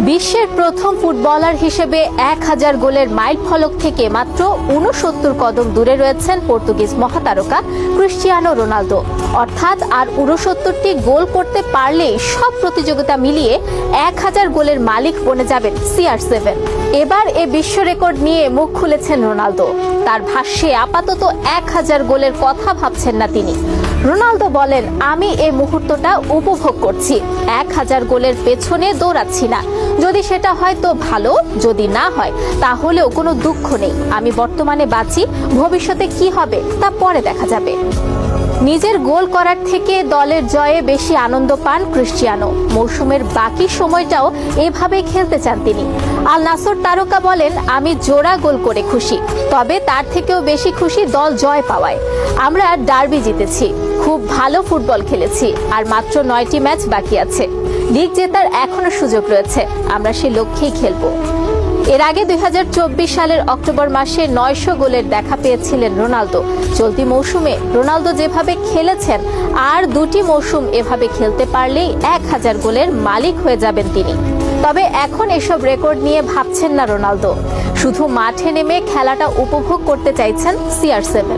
বিশ্বের প্রথম ফুটবলার হিসেবে 1000 গোলের মাইল ফলক থেকে মাত্র 69 কদম দূরে রয়েছেন পর্তুগিজ মহাতারকা ক্রিস্টিয়ানো রোনালদো। অর্থাৎ আর 69টি গোল করতে পারলেই সব প্রতিযোগিতা মিলিয়ে 1000 গোলের মালিক বনে যাবেন CR7। এবার এ বিশ্ব রেকর্ড নিয়ে মুখ খুলেছেন রোনালদো। তার ভাষ্যে আপাতত 1000 গোলের কথা ভাবছেন না তিনি। রোনালদো বলেন, আমি এই মুহূর্তটা উপভোগ করছি, 1000 গোলের পেছনে দৌড়াচ্ছি না। যদি সেটা হয় তো ভালো, যদি না হয় তাহলেও কোনো দুঃখ নেই। আমি বর্তমানে বাঁচি, ভবিষ্যতে কি হবে তা পরে দেখা যাবে। নিজের গোল করার থেকে দলের জয়ে বেশি আনন্দ পান ক্রিস্টিয়ানো। মৌসুমের বাকি সময়টাও এভাবে খেলতে চান তিনি। আল নাসর তারকা বলেন, আমি জোড়া গোল করে খুশি, তবে তার থেকেও বেশি খুশি দল জয় পাওয়ায়। আমরা ডার্বি জিতেছি, খুব ভালো ফুটবল খেলেছি, আর মাত্র 9টি ম্যাচ বাকি আছে। লিগ জেতার এখনো সুযোগ রয়েছে, আমরা সে লক্ষ্যেই খেলবো। এর আগে 2024 সালের অক্টোবর মাসে 900 গোলের দেখা পেয়েছিলেন রোনালদো। চলতি মৌসুমে রোনালদো যেভাবে খেলেছেন, আর 2টি মৌসুম এভাবে খেলতে পারলেই 1000 গোলের মালিক হয়ে যাবেন তিনি। তবে এখন এসব রেকর্ড নিয়ে ভাবছেন না রোনালদো, শুধু মাঠে নেমে খেলাটা উপভোগ করতে চাইছেন CR7।